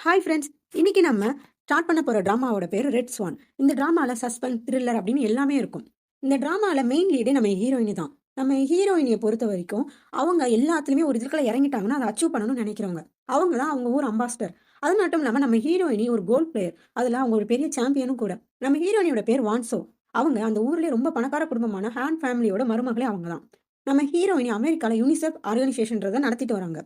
Hi friends. இன்னைக்கு நம்ம start பண்ண போற டிராமாவோட பேர் ரெட் ஸ்வான். இந்த டிராமால சஸ்பென்ஸ், த்ரில்லர் அப்படின்னு எல்லாமே இருக்கும். இந்த டிராமால மெயின் லீடு நம்ம ஹீரோயினி தான். நம்ம ஹீரோயினியை பொறுத்த வரைக்கும் அவங்க எல்லாத்துலயுமே ஒரு இதுக்குள்ள இறங்கிட்டாங்கன்னா அதை அச்சீவ் பண்ணணும்னு நினைக்கிறவங்க. அவங்க தான் அவங்க ஊர் அம்பாஸ்டர். அது மட்டும் இல்லாம நம்ம ஹீரோயினி ஒரு கோல்ட் பிளேயர். அதுல அவங்க ஒரு பெரிய சாம்பியனும் கூட. நம்ம ஹீரோயினியோட பேர் வான்சோ. அவங்க அந்த ஊர்லயே ரொம்ப பணக்கார குடும்பமான ஹேண்ட் ஃபேமிலியோட மருமகளே அவங்க தான். நம்ம ஹீரோயினி அமெரிக்கால யூனிசெஃப் ஆர்கனைசேஷன்றதை நடத்திட்டு வராங்க.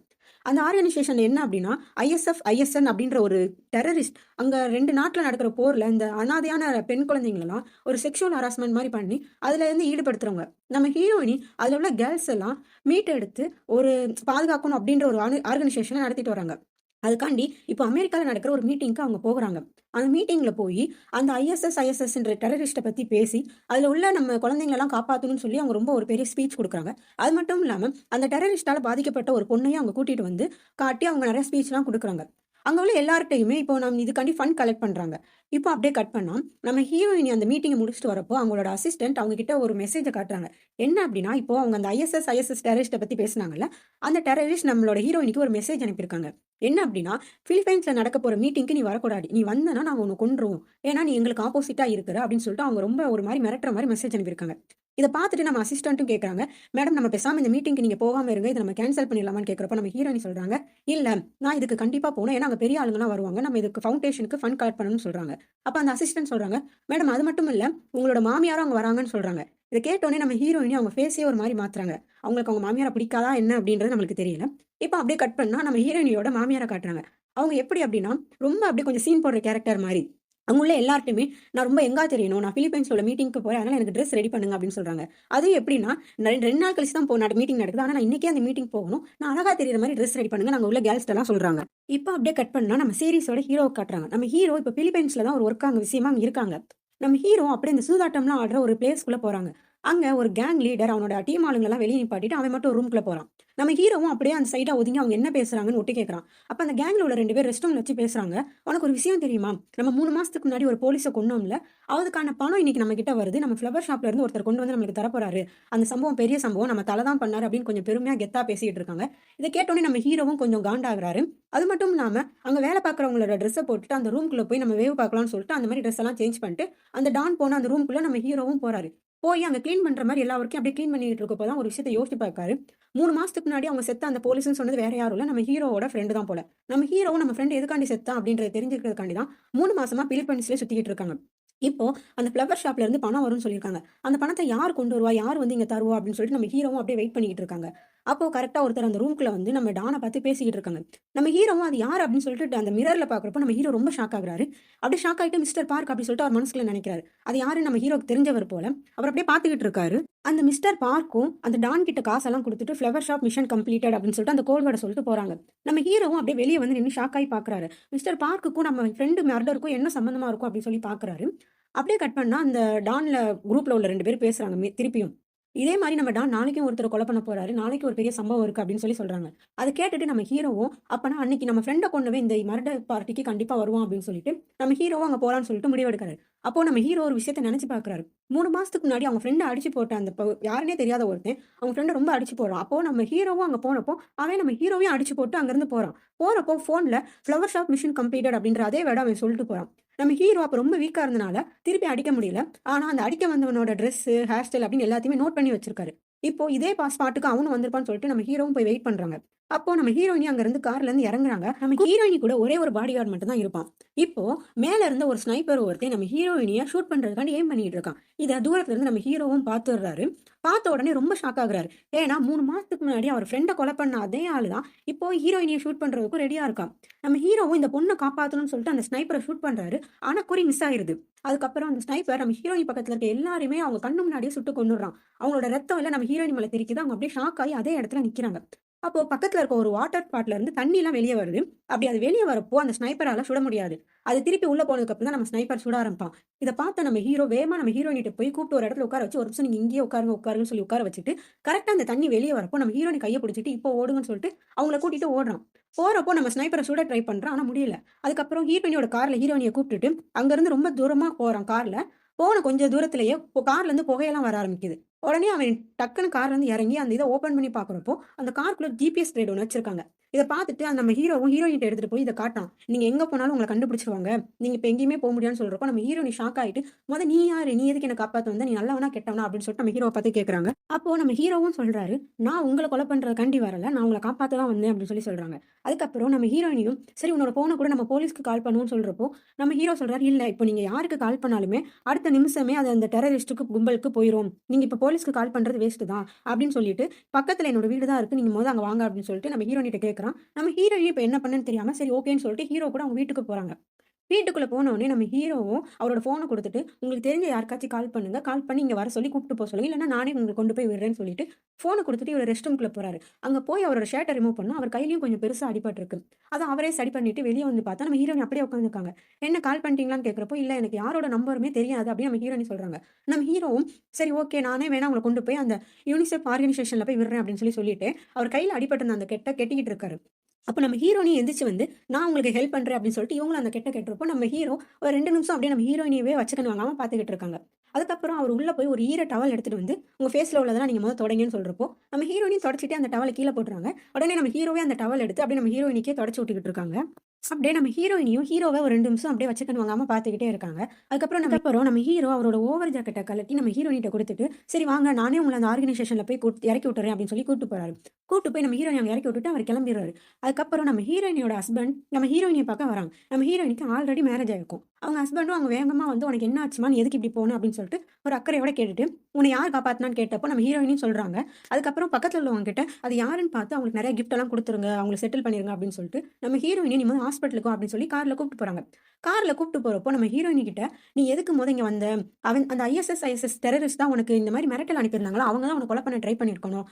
அந்த ஆர்கனைசேஷன் என்ன அப்படின்னா, ஐஎஸ்எஃப், ஐஎஸ்என் அப்படின்ற ஒரு டெரரிஸ்ட் அங்க 2 நாட்டுல நடக்கிற போர்ல இந்த அனாதையான பெண் குழந்தைங்களெல்லாம் ஒரு செக்ஷுவல் ஹராஸ்மென்ட் மாரி பண்ணி, அதுல இருந்து ஈடுபடுத்துறவங்க. நம்ம ஹீரோயினி அதுல உள்ள கேர்ள்ஸ் எல்லாம் மீட்டெடுத்து ஒரு பாதுகாக்கணும் அப்படின்ற ஒரு ஆர்கனைசேஷன நடத்திட்டு வராங்க. அதுக்காண்டி இப்போ அமெரிக்கால நடக்கிற ஒரு மீட்டிங்க்கு அவங்க போகுறாங்க. அந்த மீட்டிங்ல போயி அந்த ஐஎஸ்எஸ்ன்ற டெரரிஸ்ட்ட பத்தி பேசி, அதுல உள்ள நம்ம குழந்தைங்களலாம் காப்பாத்தணும்னு சொல்லி அவங்க ரொம்ப ஒரு பெரிய ஸ்பீச் குடுக்குறாங்க. அது மட்டும் இல்லாம அந்த டெரரிஸ்ட்டால பாதிக்கப்பட்ட ஒரு பொண்ணையும் அவங்க கூட்டிட்டு வந்து காட்டி அவங்க நெறைய ஸ்பீச்லாம் குடுக்குறாங்க. அங்க உள்ள எல்லார்ட்டயுமே இப்போ நம்ம இதுக்காண்டி ஃபண்ட் கலெக்ட் பண்றாங்க. இப்போ அப்படியே கட் பண்ணா, நம்ம ஹீரோயினி அந்த மீட்டிங்க முடிச்சுட்டு வரப்போ அவங்களோட அசிஸ்டன்ட் அவங்க கிட்ட ஒரு மெசேஜ காட்டுறாங்க. என்ன அப்படின்னா, இப்போ அவங்க அந்த ஐஎஸ்எஸ் டெரரிஸ்ட்ட பத்தி பேசுனாங்கல்ல, அந்த டெரரிஸ்ட் நம்மளோட ஹீரோயினிக்கு ஒரு மெசேஜ் அனுப்பியிருக்காங்க. என்ன அப்படின்னா, பிலிப்பைன்ஸ்ல நடக்க போற மீட்டிங்க்கு நீ வரக்கூடாது. நீ வந்தனா நாங்க உன்ன கொன்றுவோம். ஏன்னா நீ எங்களுக்கு ஆப்போசிட்டா இருக்கிற அப்படின்னு சொல்லிட்டு அவங்க ரொம்ப ஒரு மாரி மிரட்டுற மாரி மெசேஜ் அனுப்பியிருக்காங்க. இத பார்த்துட்டு நம்ம அசிஸ்டன்ட்டும் கேட்கறாங்க. மேடம் நம்ம பேசாம இந்த மீட்டிங்க்கு நீங்க போகாம இருங்க. இத நம்ம கேன்சல் பண்ணிடலாமான்னு கேட்கிறப்ப நம்ம ஹீரோயினி சொல்றாங்க. இல்ல நான் இதுக்கு கண்டிப்பா போணும். ஏன்னா அங்க பெரிய ஆளுங்கலாம் வருவாங்க. நம்ம இதுக்கு ஃபவுண்டேஷனுக்கு ஃபண்ட் கலெக்ட் பண்ணணும்னு சொல்றாங்க. அப்ப அந்த அசிஸ்டன்ட் சொல்றாங்க, மேடம் அது மட்டும் இல்ல உங்களோட மாமியாரும் அங்க வராங்கன்னு சொல்றாங்க. இத கேட்டோனே நம்ம ஹீரோயினி அவங்க ஃபேஸே ஒரு மாரி மாத்துறாங்க. அவங்களுக்கு அவங்க மாமியார பிடிக்காதா என்ன அப்படின்றது நம்மளுக்கு தெரியல. இப்ப அப்படியே கட் பண்ணா நம்ம ஹீரோயினியோட மாமியார காட்டுறாங்க. அவங்க எப்படி அப்படின்னா, ரொம்ப அப்படியே கொஞ்சம் சீன் போடுற கேரக்டர் மாரி. அங்க உள்ள எல்லார்ட்டயுமே நான் ரொம்ப யங்கா தெரியணும். நான் பிலிப்பைன்ஸ்ல மீட்டிங்க்கு போறேன். அதனால எனக்கு டிரெஸ் ரெடி பண்ணுங்க அப்படின்னு சொல்றாங்க. அது எப்படின்னா, 2 நாள் கழிச்சு தான் மீட்டிங் நடக்குது. ஆனா நான் இன்னைக்கே அந்த மீட்டிங் போகணும். நான் அழகா தெரியிற மாரி டிரெஸ் ரெடி பண்ணுங்க. நாங்க உள்ள கேர்ள்ஸ்ட்டலாம் சொல்றாங்க. இப்ப அப்படியே கட் பண்ணா நம்ம சீரிஸோட ஹீரோவ காட்டுறாங்க. நம்ம ஹீரோ இப்ப பிலிப்பைன்ஸ்ல தான் ஒரு ஒர்க் அங்க விஷயமா அங்க இருக்காங்க. நம்ம ஹீரோ அப்படியே இந்த சூதாட்டம்லாம் ஆடுற ஒரு பிளேஸ்க்குள்ள போறாங்க. அங்க ஒரு கேங் லீடர் அவனோட டீம் ஆளுங்களலாம் வெளிய நிப்பாட்டிட்டு அவன் மட்டும் ஒரு ரூம்க்குள்ள போறான். நம்ம ஹீரோவும் அப்படியே அந்த சைடா ஒதுங்கி அவங்க என்ன பேசுறாங்கன்னு ஒட்டு கேட்கறான். அப்ப அந்த கேங்ல உள்ள 2 பேர் ரெஸ்ட் ரூம்ல வச்சு பேசுறாங்க. உனக்கு ஒரு விஷயம் தெரியுமா? நம்ம 3 மாசத்துக்கு முன்னாடி ஒரு போலீஸ கொன்னோம்ல. அதுக்கான பணம் இன்னைக்கு நம்ம கிட்ட வருது. நம்ம ஃப்ளவர் ஷாப்ல இருந்து ஒருத்தர் கொண்டு வந்து நம்மளுக்கு தரப்போறாரு. அந்த சம்பவம் பெரிய சம்பவம். நம்ம தல தான் பண்ணாரு அப்படின்னு கொஞ்சம் பெருமையா கெத்தா பேசிட்டு இருக்காங்க. இத கேட்டோனே நம்ம ஹீரோவும் கொஞ்சம் காண்டாகுறாரு. அது மட்டும் இல்லாம அங்க வேலை பார்க்குறவங்களோட ட்ரெஸ்ஸ போட்டுட்டு அந்த ரூம்க்குள்ள போய் நம்ம வேவு பார்க்கலாம்னு சொல்லிட்டு அந்த மாரி ட்ரெஸ் எல்லாம் சேஞ்ச் பண்ணிட்டு அந்த டான் போன அந்த ரூம்க்குள்ள நம்ம ஹீரோவும் போறாரு. போய் அங்க கிளீன் பண்ற மாரி எல்லா ஒர்க்கையும் அப்படியே கிளீன் பண்ணிட்டு இருக்கப்போ தான் ஒரு விஷயத்த யோசிச்சு பார்க்காரு. 3 மாசத்துக்கு முன்னாடி அவங்க செத்த அந்த போலீஸ்ன்னு சொன்னது வேற யாரும் இல்ல. நம்ம ஹீரோவோட ஃப்ரெண்ட் தான் போல. நம்ம ஹீரோவும் நம்ம ஃப்ரெண்ட் எதுக்காண்டி செத்தான் அப்படின்றத தெரிஞ்சுக்கிறதுக்காண்டி தான் 3 மாசமா பிலிப்பைன்ஸ்லயே சுத்திக்கிட்டு இருக்காங்க. இப்போ அந்த ஃப்ளவர் ஷாப்ல இருந்து பணம் வரும்னு சொல்லியிருக்காங்க. அந்த பணத்த யார் கொண்டு வருவா? யார் வந்து இங்க தருவா? அப்படின்னு சொல்லிட்டு நம்ம ஹீரோவும் அப்படியே வெயிட் பண்ணிக்கிட்டு இருக்காங்க. அப்போ கரெக்ட்டா ஒருத்தர் அந்த ரூம்க்குள்ள வந்து நம்ம டான பார்த்து பேசிக்கிட்டு இருக்காங்க. நம்ம ஹீரோவும் அது யார் அப்படின்னு சொல்லிட்டு அந்த மிரர்ல பார்க்குறப்போ நம்ம ஹீரோ ரொம்ப ஷாக் ஆகுறாரு. அப்படியே ஷாக் ஆயிட்டு மிஸ்டர் பார்க் அப்படின்னு சொல்லிட்டு அவர் மனசுக்குள்ள நினைக்கிறாரு. அது யாருன்னு நம்ம ஹீரோக்கு தெரிஞ்சவர் போல. அவர் அப்படியே பார்த்துக்கிட்டு இருக்காரு. அந்த மிஸ்டர் பார்க்கும் அந்த டான் கிட்ட காசெல்லாம் குடுத்துட்டு ஃப்ளவர் ஷாப் மிஷன் கம்ப்ளீட்டட் அப்படின்னு சொல்லிட்டு அந்த கோட் வேர்ட சொல்லிட்டு போறாங்க. நம்ம ஹீரோவும் அப்படியே வெளிய வந்து நின்னு ஷாக் ஆயி பார்க்குறாரு. மிஸ்டர் பார்க்குக்கும் நம்ம ஃப்ரெண்ட் மர்டருக்கும் என்ன சம்பந்தமா இருக்கும் அப்படின்னு சொல்லி பார்க்குறாரு. அப்படியே கட் பண்ணா அந்த டான்ல குரூப்ல உள்ள 2 பேரும் பேசுறாங்க திருப்பியும். இதே மாரி நம்ம டான் நாளைக்கும் ஒருத்தர கொலை பண்ண போறாரு. நாளைக்கு ஒரு பெரிய சம்பவம் இருக்கு அப்படின்னு சொல்லி சொல்றாங்க. அத கேட்டுட்டு நம்ம ஹீரோவும், அப்பனா அன்னைக்கு நம்ம ஃப்ரெண்ட கொன்னவன் இந்த மர்டர் பார்ட்டிக்கு கண்டிப்பா வருவான் அப்படின்னு சொல்லிட்டு, நம்ம ஹீரோவும் அங்க போலான்னு சொல்லிட்டு முடிவெடுக்கிறாரு. அப்போ நம்ம ஹீரோ ஒரு விஷயத்த நெனச்சு பார்க்குறாரு. 3 மாசத்துக்கு முன்னாடி அவங்க ஃப்ரெண்ட அடிச்சு போட்ட அந்த யாருன்னே தெரியாத ஒருத்தன், அவங்க ஃப்ரெண்ட ரொம்ப அடிச்சு போடுறான். அப்போ நம்ம ஹீரோவும் அங்க போனப்போ, அவன் நம்ம ஹீரோவையும் அடிச்சு போட்டு அங்கிருந்து போறான். போறப்போ ஃபோன்ல ஃப்ளவர் ஷாப் மிஷன் கம்ப்ளீட்டட் அப்படின்ற அதே வேர்ட அவன் சொல்லிட்டு போறான். நம்ம ஹீரோ அப்ப ரொம்ப வீக்கா இருந்தனால, திருப்பி அடிக்க முடியல. ஆனா, அந்த அடிக்க வந்தவனோட ட்ரெஸ்ஸு, ஹேர் ஸ்டைல் அப்படின்னு எல்லாத்தையுமே நோட் பண்ணி வச்சிருக்காரு. இப்போ இதே ஸ்பாட்டுக்கு அவனும் வந்திருப்பான்னு சொல்லிட்டு நம்ம ஹீரோவும் போய் வெயிட் பண்றாங்க. அப்போ நம்ம ஹீரோயினி அங்கருந்து கார்லருந்து இறங்குறாங்க. நம்ம ஹீரோயினி கூட ஒரே ஒரு பாடிகார்ட் மட்டும் தான் இருப்பான். இப்போ மேல இருந்த ஒரு ஸ்னைப்பர் ஒருத்தன் நம்ம ஹீரோயினிய ஷூட் பண்றதுக்காண்டி எய்ம் பண்ணிட்டு இருக்கான். இத தூரத்துல இருந்து நம்ம ஹீரோவும் பாத்துர்றாரு. பார்த்த உடனே ரொம்ப ஷாக் ஆகுறாரு. ஏன்னா 3 மாசத்துக்கு முன்னாடி அவர் ஃப்ரெண்ட கொலை பண்ண அதே ஆளு தான் இப்போ ஹீரோயினிய ஷூட் பண்றதுக்கும் ரெடியா இருக்கான். நம்ம ஹீரோவும் இந்த பொண்ண காப்பாத்தணும்னு சொல்லிட்டு அந்த ஸ்னைப்பர ஷூட் பண்றாரு. ஆனா குறி மிஸ் ஆயிருது. அதுக்கப்புறம் அந்த ஸ்னைப்பர் நம்ம ஹீரோயின் பக்கத்துல இருக்க எல்லாரையுமே அவங்க கண்ணு முன்னாடியே சுட்டு கொன்னுடுறான். அவங்களோட ரத்தம் எல்லாம் நம்ம ஹீரோயின் மேல தெறிக்குது. அவங்க அப்படியே ஷாக் ஆகி அதே இடத்துல நிக்கிறாங்க. அப்போ பக்கத்துல இருக்க ஒரு வாட்டர் பாட்ல இருந்து தண்ணிலாம் வெளிய வருது. அப்படி அது வெளிய வரப்போ அந்த ஸ்னைப்பரால சுட முடியாது. அது திருப்பி உள்ள போனதுக்கு அப்புறம் தான் நம்ம ஸ்னைப்பர் சுட ஆரம்பிப்பான். இத பார்த்த நம்ம ஹீரோ வேகமா நம்ம ஹீரோயினிட்ட போய் கூப்பிட்டு ஒரு இடத்துல உட்கார வச்சு, ஒரு நிமிஷம் நீங்க இங்கேயே உட்காருங்க, உட்காருங்கன்னு சொல்லி உட்கார வச்சுட்டு, கரெக்ட்டா அந்த தண்ணி வெளிய வரப்போ நம்ம ஹீரோயினி கைய புடிச்சிட்டு, இப்போ ஓடுங்கன்னு சொல்லிட்டு அவங்கள கூட்டிட்டு ஓடுறான். போறப்போ நம்ம ஸ்னைப்பர சுட ட்ரை பண்றான். ஆனா முடியல. அதுக்கப்புறம் ஹீரோயினியோட கார்ல ஹீரோயினிய கூப்பிட்டுட்டு, அங்க இருந்து ரொம்ப தூரமா போறான் கார்ல. போன கொஞ்சம் தூரத்திலேயே கார்ல இருந்து புகையெல்லாம் வர ஆரம்பிக்குது. உடனே அவன் டக்குன்னு கார்லேருந்து இறங்கி அந்த இதை ஓப்பன் பண்ணி பார்க்குறப்போ, அந்த காருக்குள்ள ஜிபிஎஸ் ரைடு ஒண்ணு வச்சிருக்காங்க. இத பார்த்துட்டு அந்த நம்ம ஹீரோவும் ஹீரோயின்ட்ட எடுத்துட்டு போய் இத காட்டுறான். "நீங்க எங்க போனாலும் உங்கள கண்டுபிடிச்சுருவாங்க. நீங்க இப்ப எங்கேயுமே முடியாதுன்னு" சொல்றப்போ, நம்ம ஹீரோயினி ஷாக் ஆயிட்டு, "நீ யாரு? நீ எதுக்கு என்ன காப்பாத்த வந்த? நீ நல்லவனா? கெட்டவனா?" அப்படின்னு சொல்லிட்டு நம்ம ஹீரோவ பார்த்து கேட்குறாங்க. அப்போ நம்ம ஹீரோவும் சொல்றாரு, "நான் உங்கள கொலை பண்றதுக்காண்டி வரல. நான் உங்கள காப்பாத்த தான் வந்தேன்" அப்படின்னு சொல்றாங்க. அதுக்கப்புறம் நம்ம ஹீரோயினியும், "சரி உன்னோட ஃபோன குடு நம்ம போலீஸ்க்கு கால் பண்ணுவோம்ன்னு" சொல்றப்போ, நம்ம ஹீரோ சொல்றாரு, "இல்ல இப்போ நீங்க யாருக்கு கால் பண்ணாலுமே அடுத்த நிமிஷமே அது அந்த டெரரிஸ்ட்டுக்கு கும்பலுக்கு போயிரும். நீங்க இப்ப போலீஸ்க்கு கால் பண்றது வேஸ்ட் தான்" அப்படின்னு சொல்லிட்டு, "பக்கத்துல என்னோட வீடு தான் இருக்கு. நீங்க அங்க வாங்க" அப்படின்னு சொல்லிட்டு நம்ம ஹீரோயினிட்ட கேட்குறான். நம்ம ஹீரோயின் இப்ப என்ன பண்ணன்னு தெரியாம, சரி ஓகேன்னு சொல்லிட்டு ஹீரோ கூட அவங்க வீட்டுக்கு போறாங்க. வீட்டுக்குள்ள போனோனே நம்ம ஹீரோவும் அவரோட ஃபோன குடுத்துட்டு, "உங்களுக்கு தெரிஞ்ச யாருக்காச்சும் கால் பண்ணுங்க. கால் பண்ணி இங்க வர சொல்லி கூப்ட்டு சொல்லுங்க. இல்லன்னா நானே உங்களுக்கு கொண்டு போய் விடுறேன்னு" சொல்லிட்டு ஃபோன குடுத்துட்டு இவரு ரெஸ்ட் ரூம்குள்ள போறாரு. அங்க போய் அவரோட ஷர்ட்ட ரிமூவ் பண்ணா, அவர் கையிலயும் கொஞ்சம் பெருசா அடிபட்டுருக்கு. அத அவரே சரி பண்ணிட்டு வெளிய வந்து பார்த்தா, நம்ம ஹீரோயின் அப்படியே உட்காந்துருக்காங்க. "என்ன கால் பண்ணிட்டீங்களான்னு?" கேட்கிறப்போ, "இல்ல எனக்கு யாரோட நம்பருமே தெரியாது" அப்படின்னு நம்ம ஹீரோயினி சொல்றாங்க. நம்ம ஹீரோவும், "சரி ஓகே நானே வேணா உங்கள கொண்டு போய் அந்த யுனிசெஃப் ஆர்கனைசேஷன்ல போய் விடுறேன்" அப்படின்னு சொல்லிட்டு, அவர் கையில அடிபட்டிருந்த அந்த கெட்டிக்கிட்டு இருக்காரு. அப்ப நம்ம ஹீரோயினி எந்திரிச்சு வந்து, "நான் உங்களுக்கு ஹெல்ப் பண்றேன்" அப்படின்னு சொல்லிட்டு இவங்களும் அந்த கேட்டறப்போ, நம்ம ஹீரோ ஒரு 2 நிமிஷம் அப்படியே நம்ம ஹீரோயினியவே வச்சுக்கன்னு வாங்காம பார்த்துக்கிட்டு இருக்காங்க. அதுக்கப்புறம் அவரு உள்ள போய் ஒரு ஈர டவல் எடுத்துட்டு வந்து, "உங்க ஃபேஸ்ல உள்ளதெல்லாம் நீங்க தொடைங்கன்னு" சொல்றப்போ, நம்ம ஹீரோயினியும் தொடச்சுட்டு அந்த டவல கீழ போட்டுறாங்க. உடனே நம்ம ஹீரோவே அந்த டவல் எடுத்து அப்படியே நம்ம ஹீரோயினிக்கே தொடச்சு விட்டுக்கிட்டு இருக்காங்க. அப்படியே நம்ம ஹீரோயினியும் ஹீரோவ ஒரு 2 நிமிஷம் அப்படியே வச்சுக்கன்னு வாங்காம பார்த்துக்கிட்டே இருக்காங்க. அதுக்கப்புறம் நம்ம ஹீரோ அவரோட ஓவர் ஜாக்கெட்ட கழட்டி நம்ம ஹீரோயினிட்ட குடுத்துட்டு, "சரி வாங்க நானே உங்கள அந்த ஆர்கனைசேஷன்ல போய் இறக்கி விட்டுறேன்" அப்படின்னு சொல்லி கூட்டு போறாரு. கூட்டு போய் நம்ம ஹீரோயின அங்க இறக்கி விட்டுட்டு அவர் கிளம்பிறாரு. அதுக்கப்புறம் நம்ம ஹீரோயினியோட ஹஸ்பண்ட் நம்ம ஹீரோயினிய பார்க்க வராங்க. நம்ம ஹீரோயினிக்கு ஆல்ரெடி மேரேஜ் ஆயிருக்கும். அவங்க ஹஸ்பண்டும் அவங்க வேகமா வந்து, "உனக்கு என்ன ஆச்சும்மா? நீ எதுக்கு இப்படி போன?" அப்படின்னு சொல்லிட்டு ஒரு அக்கறையோட கேட்டுட்டு, "உன்ன யார் காப்பாத்துனான்னு?" கேட்டப்போ நம்ம ஹீரோயினியும் சொல்றாங்க. அதுக்கப்புறம் பக்கத்துல உள்ளவங்க கிட்ட, "அது யாருன்னு பார்த்து அவங்களுக்கு நெறைய கிஃப்ட் எல்லாம் குடுத்துருங்க. அவங்கள செட்டில் பண்ணிருங்க" அப்படின்னு சொல்லிட்டு நம்ம ஹீரோயினிய, "நீ ஹாஸ்பிட்டலுக்கு வா" அப்படின்னு சொல்லி கார்ல கூப்ட்டு போறாங்க. கார்ல கூப்ட்டு போறப்போ நம்ம ஹீரோயினி கிட்ட, "நீ எதுக்கு இங்க வந்த? அந்த ஐஎஸ்ஐஎஸ் டெரரிஸ்ட் தான் உனக்கு இந்த மாரி மிரட்டல் அனுப்பியிருந்தாங்களா? அவங்க தான் உன்ன கொலை பண்ண ட்ரை பண்ணியிருக்கணும்.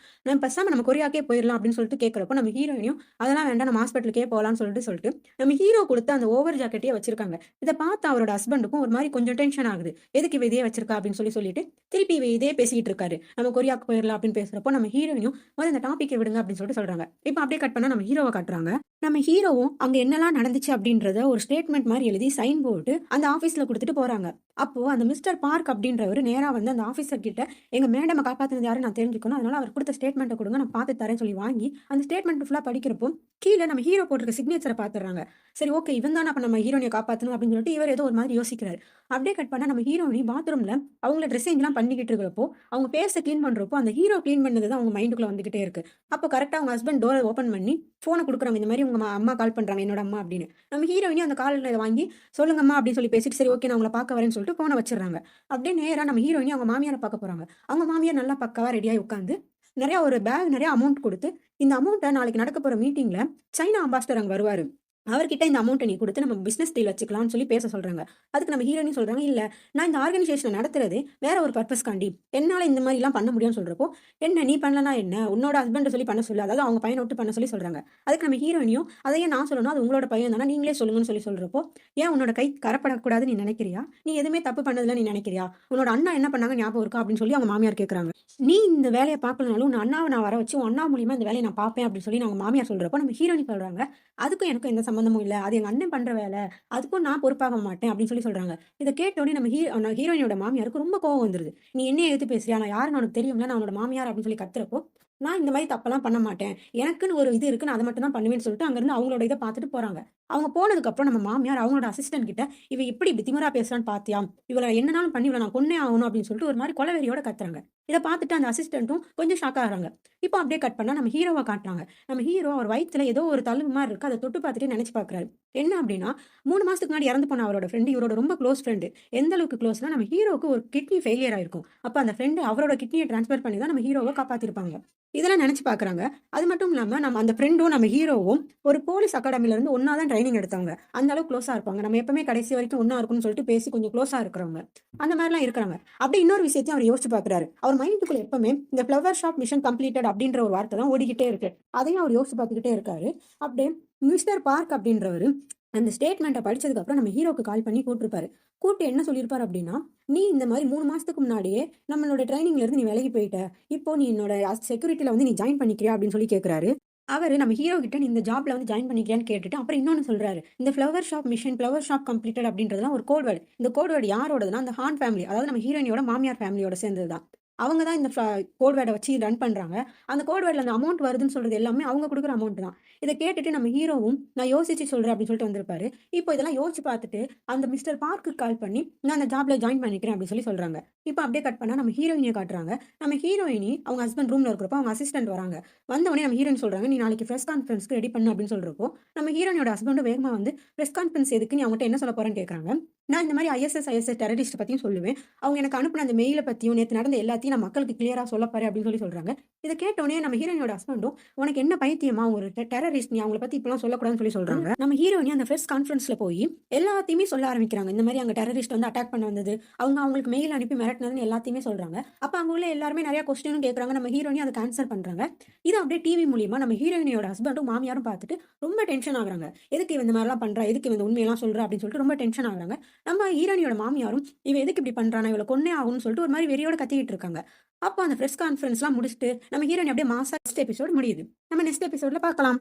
பேசாம நம்ம கொரியாக்கே போயிரலாம்" அப்படின்னு சொல்லிட்டு கேட்கிறப்போ, நம்ம ஹீரோயினியும், "அதெல்லாம் வேண்டாம் நம்ம ஹாஸ்பிட்டலுக்கே போலாம்ன்னு" சொல்லிட்டு நம்ம ஹீரோ குடுத்த அந்த ஓவர் ஜாக்கெட்டையே வச்சிருக்காங்க. இத பார்த்த அவரோட ஹஸ்பண்டுக்கும் ஒரு மாரி கொஞ்சம் டென்ஷன் ஆகுது. "எதுக்கு இவ இதையே வச்சிருக்கா?" அப்படின்னு சொல்லிட்டு திருப்பி இவ இதே பேசிக்கிட்டு இருக்காரு. "நம்ம கொரியாக்கு போயிரலாம்" அப்படின்னு பேசுறப்போ, நம்ம ஹீரோயினியும், "மொத இந்த டாபிக்க விடுங்க" அப்படின்னு சொல்றாங்க. இப்ப அப்படியே கட் பண்ணா நம்ம ஹீரோவ காட்டுறாங்க. நம்ம ஹீரோவும் அங்க என்னலாம் நடந்துச்சு அப்படின்றத ஒரு ஸ்டேட்மெண்ட் மாரி எழுதி சைன் போட்டு அந்த ஆஃபீஸ்ல குடுத்துட்டு போறாங்க. அப்போ அந்த மிஸ்டர் பார்க் அப்படின்றவரு நேரா வந்து அந்த ஆஃபீசர் கிட்ட, "எங்க மேடம காப்பாத்துனது யாருன்னு நான் தெரிஞ்சுக்கணும். அதனால அவர் குடுத்த ஸ்டேட்மெண்ட்ட குடுங்க. நான் பார்த்து தரேன்னு" சொல்லி வாங்கி அந்த ஸ்டேட்மெண்ட் ஃபுல்லா படிக்கிறப்போ, கீழ நம்ம ஹீரோ போட்டிருக்க சிக்னேச்சர பார்த்துடுறாங்க. சரி ஓகே இவன் தான அப்ப நம்ம ஹீரோயினிய காப்பாத்தணும் அப்படின்னு சொல்லிட்டு இவர் ஏதோ ஒரு மாதிரி யோசிக்கிறாரு. அப்படியே கட் பண்ணா நம்ம ஹீரோயினி பாத்ரூம்ல அவங்கள ட்ரெஸ்ஸிங்லாம் பண்ணிக்கிட்டு இருக்கிறப்போ, அவங்க ஃபேஸ கிளீன் பண்றப்போ, அந்த ஹீரோ கிளீன் பண்ணது தான் அவங்க மைண்டுக்குள்ள வந்துகிட்டே இருக்கு. அப்போ கரெக்ட்டா அவங்க ஹஸ்பண்ட் டோர ஓப்பன் பண்ணி ஃபோன குடுக்குறாங்க. இந்த மாரி உங்க அம்மா கால் பண்றாங்க. என்னோட அம்மா அப்படின்னு. நம்ம ஹீரோயினி அந்த கால்ல வாங்கி, "சொல்லுங்கம்மா" அப்படின்னு சொல்லி பேசிட்டு, "சரி ஓகே நான் உங்கள பார்க்க வரேன்னு" சொல்லிட்டு ஃபோன வச்சுடுறாங்க. அப்படியே நேரா நம்ம ஹீரோயினி அவங்க மாமியார பார்க்க போறாங்க. அவங்க மாமியார் நல்லா பக்காவா ரெடியாயி உட்காந்து, ஒரு பேக் நெறைய அமௌண்ட் குடுத்து, "இந்த அமௌண்ட்ட நாளைக்கு நடக்க போற மீட்டிங்ல சைனா அம்பாசிடர் அங்க வருவாரு. அவர்கிட்ட இந்த அமௌண்ட்ட நீ குடுத்து நம்ம பிசினஸ் டீல் வச்சுக்கலாம்னு" சொல்லி பேச சொல்றாங்க. அதுக்கு நம்ம ஹீரோயினி சொல்றாங்க, "இல்ல நான் இந்த ஆர்கனைசேஷன நடத்துறதே வேற ஒரு பர்ப்பஸ்க்காண்டி. என்னால இந்த மாரிலாம் பண்ண முடியும்னு" சொல்றப்போ, "என்ன நீ பண்ணலனா என்ன? உன்னோட ஹஸ்பண்ட சொல்லி பண்ண சொல்லு." அதாவது அவங்க பையன விட்டு பண்ண சொல்லி சொல்றாங்க. அதுக்கு நம்ம ஹீரோயினியும், "அத ஏன் நான் சொல்லணும்? அது உங்களோட பையன் தானே. நீங்களே சொல்லுங்கன்னு" சொல்றப்போ, "ஏன் உன்னோட கை கரப்படக்கூடாதுன்னு நீ நினைக்கிறியா? நீ எதுவுமே தப்பு பண்ணதில்ல நீ நினைக்கிறியா? உன்னோட அண்ணா என்ன பண்ணாங்க ஞாபகம் இருக்கா?" அப்படின்னு சொல்லி அவங்க மாமியார் கேட்கறாங்க. "நீ இந்த வேலைய பார்க்கலனாலும் உன் அண்ணாவ நான் வர வச்சு, உன் அண்ணா மூலியமா இந்த வேலைய நான் பார்ப்பேன்" அப்படின்னு சொல்லி அவங்க மாமியார் சொல்றப்போ, நம்ம ஹீரோயினி சொல்றாங்க, "அதுக்கும் எனக்கும் எந்த சம்மந்தமும் இல்ல. அது எங்க அண்ணன் பண்ற வேல. அதுக்கும் நான் பொறுப்பாக மாட்டேன்" அப்படின்னு சொல்றாங்க. இத கேட்டோனே நம்ம ஹீரோயினியோட மாமியாருக்கு ரொம்ப கோவம் வந்துருது. "நீ என்னைய எதிர்த்து பேசுறியா? நான் யாருன்னு உனக்கு தெரியும்ல. நான் உன்னோட மாமியார்" அப்படின்னு சொல்லி கத்துறப்போ, "நான் இந்த மாரி தப்பெல்லாம் பண்ண மாட்டேன். எனக்குன்னு ஒரு இது இருக்கு. நான் அத மட்டும் தான் பண்ணுவேன்னு" சொல்லிட்டு அங்கருந்து அவங்களோட இத பார்த்துட்டு போறாங்க. அவங்க போனதுக்கப்புறம் நம்ம மாமியார் அவங்களோட அசிஸ்டன்ட் கிட்ட, "இவ எப்படி இப்படி திமிரா பேசுறான்னு பார்த்தியா? இவள என்னனாலும் பண்ணி இவள நான் கொன்னே ஆகணும்" அப்படின்னு சொல்லிட்டு ஒரு மாரி கொலவெறியோட கத்துறாங்க. இத பார்த்துட்டு அந்த அசிஸ்டன்ட்டும் கொஞ்சம் ஷாக் ஆகுறாங்க. இப்போ அப்படியே கட் பண்ணா நம்ம ஹீரோவ காட்டுறாங்க. நம்ம ஹீரோ அவர் வயித்துல ஏதோ ஒரு தழும்பு மாரி இருக்கு. அத தொட்டு பார்த்துட்டே நெனச்சு பார்க்குறாரு. என்ன அப்படின்னா, 3 மாசத்துக்கு முன்னாடி இறந்து போன அவரோட ஃப்ரெண்ட் இவரோட ரொம்ப க்ளோஸ் ஃப்ரெண்ட். எந்த அளவுக்கு க்ளோஸ்னா, நம்ம ஹீரோவுக்கு ஒரு கிட்னி ஃபெயிலியர் ஆயிருக்கும். அப்ப அந்த ஃப்ரெண்ட் அவரோட கிட்னிய டிரான்ஸ்ஃபர் பண்ணி தான் நம்ம ஹீரோவ காப்பாத்திருப்பாங்க. இதெல்லாம் நெனச்சு பார்க்குறாங்க. அது மட்டும் இல்லாம நம்ம அந்த ஃப்ரெண்டும் நம்ம ஹீரோவும் ஒரு போலீஸ் அகாடமில இருந்து ஒண்ணா தான் ட்ரெய்னிங் எடுத்தவங்க. அந்த அளவுக்கு க்ளோஸா இருப்பாங்க. நம்ம எப்பவுமே கடைசி வரைக்கும் ஒண்ணா இருக்கணும்னு சொல்லிட்டு பேசி கொஞ்சம் க்ளோஸா இருக்கிறவங்க. அந்த மாரிலாம் இருக்கிறாங்க. அப்படியே இன்னொரு விஷயத்தையும் அவர் யோசிச்சு பார்க்குறாரு. அவர் மைண்டுக்குள்ள எப்பவுமே இந்த ஃப்ளவர் ஷாப் மிஷன் கம்ப்ளீட்டட் அப்படின்ற ஒரு வார்த்தை தான் ஓடிக்கிட்டே இருக்கு. அதையும் அவர் யோசிச்சு பார்த்துக்கிட்டே இருக்காரு. அப்படியே மிஸ்டர் பார்க் அப்படின்றவரு அந்த ஸ்டேட்மெண்ட்ட படிச்சதுக்கப்புறம் நம்ம ஹீரோக்கு கால் பண்ணி கூப்ட்டுருப்பாரு. கூப்ட்டு என்ன சொல்லியிருப்பாரு அப்டின்னா, "நீ இந்த மாரி 3 மாசத்துக்கு முன்னாடியே நம்மளோட ட்ரெய்னிங்ல இருந்து நீ விலகி போயிட்ட. இப்போ நீ என்னோட செக்யூரிட்டில வந்து நீ ஜாயின் பண்ணிக்கிறியா?" அப்படின்னு சொல்லி கேட்குறாரு. அவரு நம்ம ஹீரோ கிட்ட, "நீ இந்த ஜாப்ல வந்து ஜாயின் பண்ணிக்கிறியான்னு?" கேட்டுட்டு அப்புறம் இன்னொன்னு சொல்றாரு. இந்த flower shop mission, flower shop completed அப்படின்றதெல்லாம் ஒரு கோட் வேர்ட். இந்த கோட் வேர்ட் யாரோடதுன்னா, அந்த ஹான் ஃபேமிலி அதாவது நம்ம ஹீரோயினியோட மாமியார் ஃபேமிலியோட சேர்ந்தது தான். அவங்க தான் இந்த கோட் வேர்டை வச்சு ரன் பண்றாங்க. அந்த கோட் வேர்ட்ல அந்த அமௌண்ட் வருதுன்னு சொல்றது எல்லாமே அவங்க குடுக்குற அமௌண்ட் தான். இத கேட்டுட்டு நம்ம ஹீரோவும் நான் யோசிச்சு சொல்றேன் அப்படின்னு சொல்லிட்டு வந்திருப்பாரு. இப்போ இதெல்லாம் யோசிச்சு பார்த்துட்டு அந்த மிஸ்டர் பார்க்குக்கு கால் பண்ணி நான் அந்த ஜாப்ல ஜாயின் பண்ணிக்கிறேன் அப்படின்னு சொல்றாங்க. இப்போ அப்படியே கட் பண்ணா நம்ம ஹீரோயினிய காட்டுறாங்க. நம்ம ஹீரோயினி அவங்க ஹஸ்பண்ட் ரூம்ல இருக்கிறப்போ அவங்க அசிஸ்டன்ட் வராங்க. வந்த உடனே நம்ம ஹீரோயின் சொல்றாங்க, "நீ நாளைக்கு பிரஸ் கான்ஃபரன்ஸ்க்கு ரெடி பண்ணு" அப்படின்னு சொல்றப்போ, நம்ம ஹீரோயினியோட ஹஸ்பண்டும் வேகமா வந்து பிரஸ் கான்ஃபரன்ஸ் எதுக்கு? நீ அவங்கட்ட என்ன சொல்ல போறேன்னு கேட்கறாங்க. நான் இந்த மாதிரி ஐஎஸ்எஸ் டெரரிஸ்ட் பத்தியும் சொல்லுவேன். அவங்க எனக்கு அனுப்புன அந்த மெயில பத்தியும், நேத்து நடந்த எல்லாத்தையும் நான் மக்களுக்கு கிளியரா சொல்லப் போறேன் அப்படின்னு சொல்றாங்க. இத கேட்ட உடனே நம்ம ஹீரோயினோட ஹஸ்பண்டும், "உனக்கு என்ன பைத்தியமா? ஒரு டெரரிஸ்ட். நீ அவங்கள பத்தி இப்படிலாம் சொல்லக்கூடாதுன்னு" சொல்றாங்க. நம்ம ஹீரோயினி அந்த பிரஸ் கான்ஃபரன்ஸ்ல போய் எல்லாத்தையுமே சொல்ல ஆரம்பிக்கிறாங்க. இந்த மாதிரி அங்க டெரரிஸ்ட் வந்து அட்டாக் பண்ண வந்தது. அவங்க அவங்களுக்கு மெயில் அனுப்பி மிரட்டினதுன்னு எல்லாத்தையுமே சொல்றாங்க. அப்ப அங்க உள்ள எல்லாருமே நெறைய கொஸ்டினும் கேட்கறாங்க. நம்ம ஹீரோயினி அதுக்கு ஆன்சர் பண்றாங்க. இத அப்படியே டிவி மூலியமா நம்ம ஹீரோயினியோட ஹஸ்பண்டும், மாமியாரும் பார்த்துட்டு ரொம்ப டென்ஷன் ஆகுறாங்க. எதுக்கு இவ இந்த மாதிரிலாம் பண்றா? எதுக்கு இவ இந்த உண்மையெல்லாம் சொல்றா? அப்படின்னு சொல்லிட்டு ரொம்ப டென்ஷன் ஆகுறாங்க. நம்ம ஹீரோயினியோட மாமியாரும், "இவ எதுக்கு இப்படி பண்றானா? இவள கொன்னே ஆகணும்னு" சொல்லிட்டு ஒரு மாரி வெறியோட கத்திக்கிட்டு இருக்காங்க. அப்போ அந்த பிரஸ் கான்ஃபரன்ஸ்லாம் முடிச்சுட்டு நம்ம ஹீரோயினி அப்படியே மாஸா நெக்ஸ்ட் எபிசோட் முடியுது. நம்ம நெக்ஸ்ட் எபிசோட்ல பார்க்கலாம்.